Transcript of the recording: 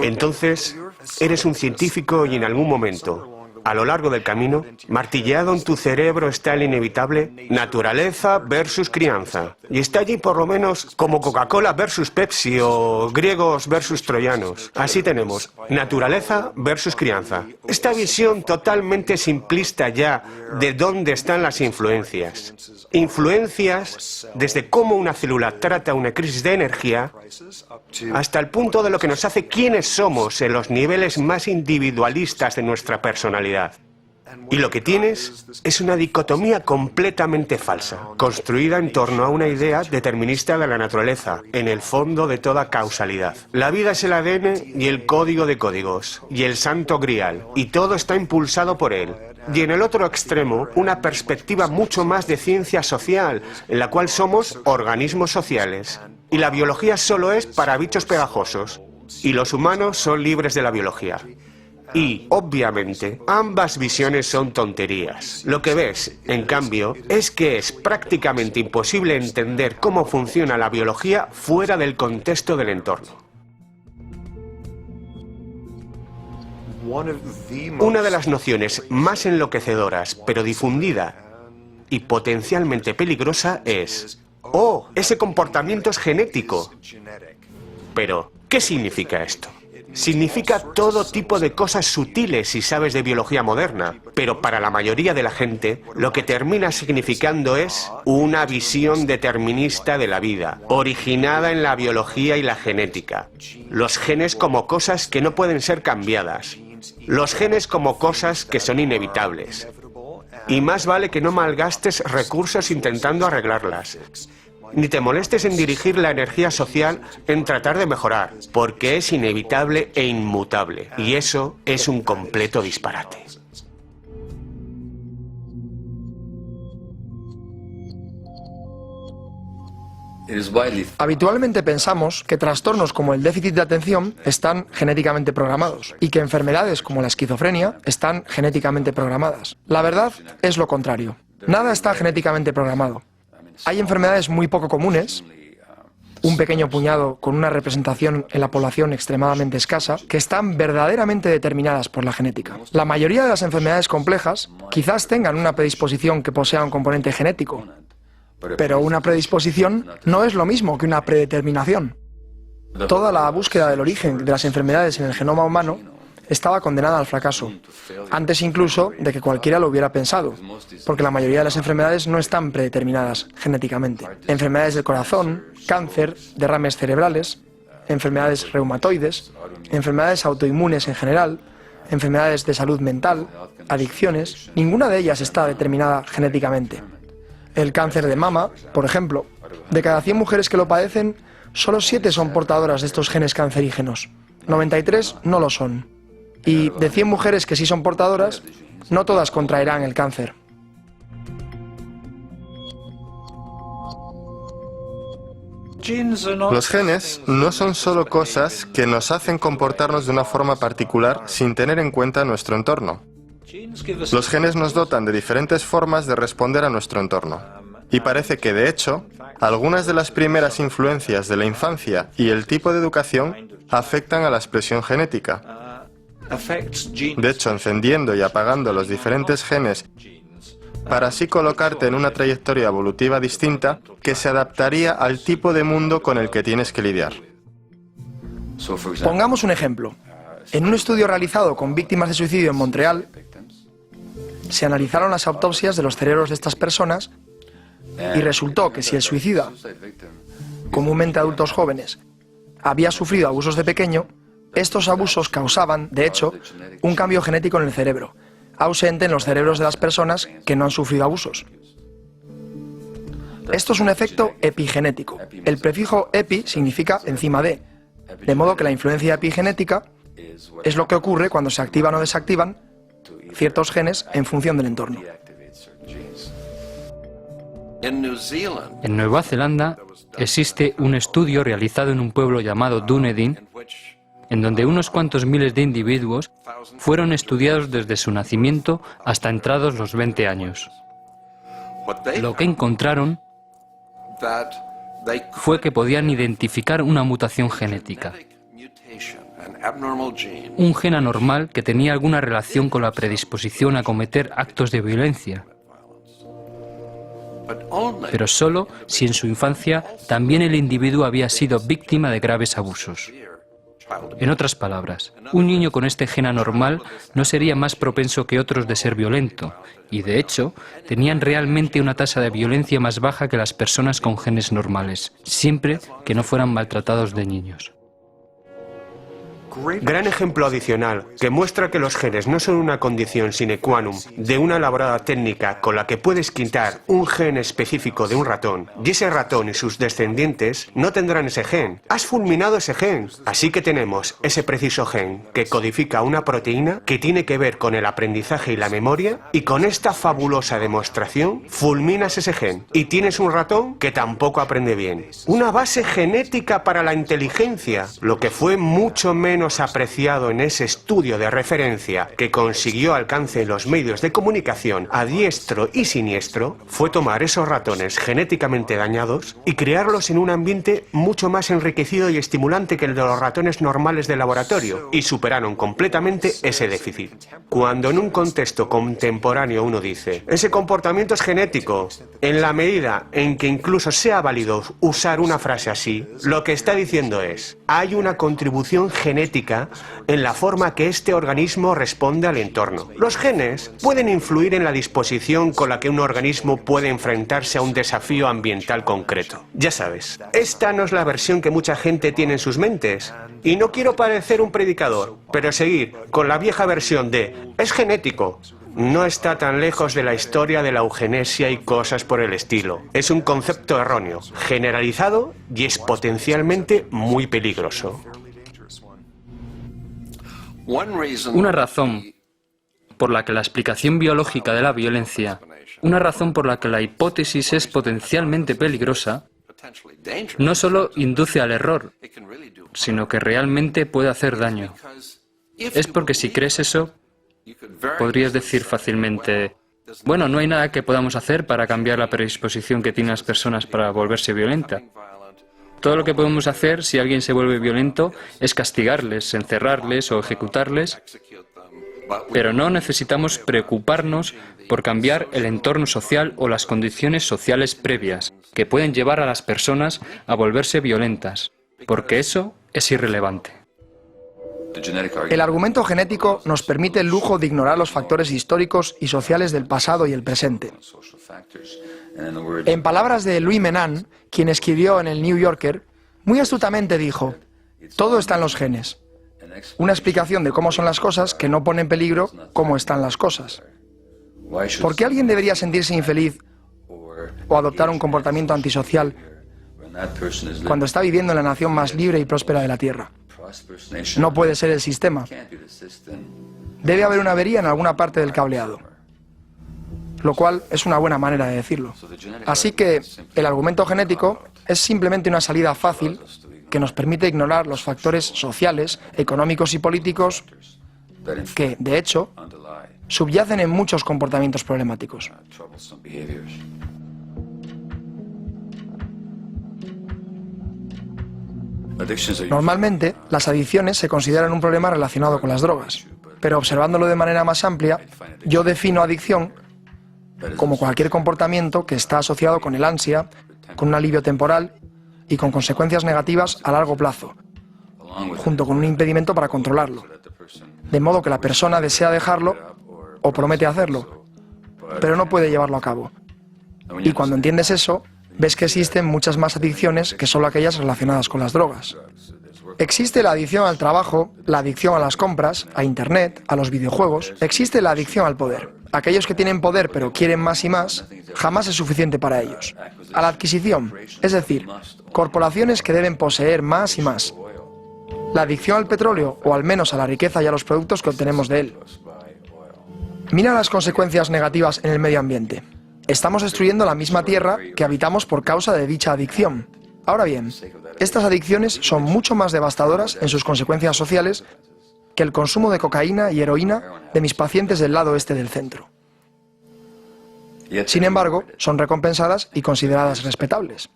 Entonces, eres un científico y en algún momento, a lo largo del camino, martilleado en tu cerebro está el inevitable naturaleza versus crianza. Y está allí por lo menos como Coca-Cola versus Pepsi o griegos versus troyanos. Así tenemos naturaleza versus crianza. Esta visión totalmente simplista ya de dónde están las influencias. Influencias desde cómo una célula trata una crisis de energía hasta el punto de lo que nos hace quiénes somos en los niveles más individualistas de nuestra personalidad. Y lo que tienes es una dicotomía completamente falsa, construida en torno a una idea determinista de la naturaleza, en el fondo de toda causalidad. La vida es el ADN y el código de códigos, y el santo grial, y todo está impulsado por él. Y en el otro extremo, una perspectiva mucho más de ciencia social, en la cual somos organismos sociales. Y la biología solo es para bichos pegajosos, y los humanos son libres de la biología. Y, obviamente, ambas visiones son tonterías. Lo que ves, en cambio, es que es prácticamente imposible entender cómo funciona la biología fuera del contexto del entorno. Una de las nociones más enloquecedoras, pero difundida y potencialmente peligrosa es: ¡oh, ese comportamiento es genético! Pero, ¿qué significa esto? Significa todo tipo de cosas sutiles si sabes de biología moderna, pero para la mayoría de la gente lo que termina significando es una visión determinista de la vida, originada en la biología y la genética. Los genes como cosas que no pueden ser cambiadas, los genes como cosas que son inevitables. Y más vale que no malgastes recursos intentando arreglarlas. Ni te molestes en dirigir la energía social en tratar de mejorar, porque es inevitable e inmutable. Y eso es un completo disparate. Habitualmente pensamos que trastornos como el déficit de atención están genéticamente programados y que enfermedades como la esquizofrenia están genéticamente programadas. La verdad es lo contrario. Nada está genéticamente programado. Hay enfermedades muy poco comunes, un pequeño puñado con una representación en la población extremadamente escasa, que están verdaderamente determinadas por la genética. La mayoría de las enfermedades complejas quizás tengan una predisposición que posea un componente genético, pero una predisposición no es lo mismo que una predeterminación. Toda la búsqueda del origen de las enfermedades en el genoma humano estaba condenada al fracaso, antes incluso de que cualquiera lo hubiera pensado, porque la mayoría de las enfermedades no están predeterminadas genéticamente. Enfermedades del corazón, cáncer, derrames cerebrales, enfermedades reumatoides, enfermedades autoinmunes en general, enfermedades de salud mental, adicciones, ninguna de ellas está determinada genéticamente. El cáncer de mama, por ejemplo, de cada 100 mujeres que lo padecen, solo 7 son portadoras de estos genes cancerígenos, 93 no lo son. Y de 100 mujeres que sí son portadoras, no todas contraerán el cáncer. Los genes no son solo cosas que nos hacen comportarnos de una forma particular sin tener en cuenta nuestro entorno. Los genes nos dotan de diferentes formas de responder a nuestro entorno. Y parece que, de hecho, algunas de las primeras influencias de la infancia y el tipo de educación afectan a la expresión genética. De hecho, encendiendo y apagando los diferentes genes para así colocarte en una trayectoria evolutiva distinta que se adaptaría al tipo de mundo con el que tienes que lidiar. Pongamos un ejemplo. En un estudio realizado con víctimas de suicidio en Montreal, se analizaron las autopsias de los cerebros de estas personas y resultó que si el suicida, comúnmente adultos jóvenes, había sufrido abusos de pequeño, estos abusos causaban, de hecho, un cambio genético en el cerebro, ausente en los cerebros de las personas que no han sufrido abusos. Esto es un efecto epigenético. El prefijo epi significa encima de modo que la influencia epigenética es lo que ocurre cuando se activan o desactivan ciertos genes en función del entorno. En Nueva Zelanda existe un estudio realizado en un pueblo llamado Dunedin, en donde unos cuantos miles de individuos fueron estudiados desde su nacimiento hasta entrados los 20 años. Lo que encontraron fue que podían identificar una mutación genética, un gen anormal que tenía alguna relación con la predisposición a cometer actos de violencia, pero solo si en su infancia también el individuo había sido víctima de graves abusos. En otras palabras, un niño con este gen anormal no sería más propenso que otros de ser violento, y de hecho, tenían realmente una tasa de violencia más baja que las personas con genes normales, siempre que no fueran maltratados de niños. Gran ejemplo adicional que muestra que los genes no son una condición sine qua non de una elaborada técnica con la que puedes quitar un gen específico de un ratón, y ese ratón y sus descendientes no tendrán ese gen. Has fulminado ese gen. Así que tenemos ese preciso gen que codifica una proteína que tiene que ver con el aprendizaje y la memoria, y con esta fabulosa demostración fulminas ese gen y tienes un ratón que tampoco aprende bien. Una base genética para la inteligencia, lo que fue mucho menos apreciado en ese estudio de referencia que consiguió alcance en los medios de comunicación a diestro y siniestro, fue tomar esos ratones genéticamente dañados y crearlos en un ambiente mucho más enriquecido y estimulante que el de los ratones normales de laboratorio, y superaron completamente ese déficit. Cuando en un contexto contemporáneo uno dice, ese comportamiento es genético, en la medida en que incluso sea válido usar una frase así, lo que está diciendo es, hay una contribución genética en la forma que este organismo responde al entorno. Los genes pueden influir en la disposición con la que un organismo puede enfrentarse a un desafío ambiental concreto. Ya sabes, esta no es la versión que mucha gente tiene en sus mentes. Y no quiero parecer un predicador, pero seguir con la vieja versión de «es genético» no está tan lejos de la historia de la eugenesia y cosas por el estilo. Es un concepto erróneo, generalizado y es potencialmente muy peligroso. Una razón por la que la explicación biológica de la violencia, una razón por la que la hipótesis es potencialmente peligrosa, no solo induce al error, sino que realmente puede hacer daño. Es porque si crees eso, podrías decir fácilmente, bueno, no hay nada que podamos hacer para cambiar la predisposición que tienen las personas para volverse violentas. Todo lo que podemos hacer si alguien se vuelve violento es castigarles, encerrarles o ejecutarles, pero no necesitamos preocuparnos por cambiar el entorno social o las condiciones sociales previas que pueden llevar a las personas a volverse violentas, porque eso es irrelevante. El argumento genético nos permite el lujo de ignorar los factores históricos y sociales del pasado y el presente. En palabras de Louis Menand, quien escribió en el New Yorker, muy astutamente dijo, todo está en los genes. Una explicación de cómo son las cosas que no pone en peligro cómo están las cosas. ¿Por qué alguien debería sentirse infeliz o adoptar un comportamiento antisocial cuando está viviendo en la nación más libre y próspera de la Tierra? No puede ser el sistema. Debe haber una avería en alguna parte del cableado. Lo cual es una buena manera de decirlo. Así que el argumento genético es simplemente una salida fácil que nos permite ignorar los factores sociales, económicos y políticos que, de hecho, subyacen en muchos comportamientos problemáticos. Normalmente, las adicciones se consideran un problema relacionado con las drogas, pero observándolo de manera más amplia, yo defino adicción como cualquier comportamiento que está asociado con el ansia, con un alivio temporal y con consecuencias negativas a largo plazo, junto con un impedimento para controlarlo, de modo que la persona desea dejarlo o promete hacerlo, pero no puede llevarlo a cabo. Y cuando entiendes eso, ves que existen muchas más adicciones que solo aquellas relacionadas con las drogas. Existe la adicción al trabajo, la adicción a las compras, a Internet, a los videojuegos. Existe la adicción al poder. Aquellos que tienen poder pero quieren más y más, jamás es suficiente para ellos. A la adquisición, es decir, corporaciones que deben poseer más y más. La adicción al petróleo, o al menos a la riqueza y a los productos que obtenemos de él. Mira las consecuencias negativas en el medio ambiente. Estamos destruyendo la misma tierra que habitamos por causa de dicha adicción. Ahora bien, estas adicciones son mucho más devastadoras en sus consecuencias sociales que el consumo de cocaína y heroína de mis pacientes del lado este del centro. Sin embargo, son recompensadas y consideradas respetables.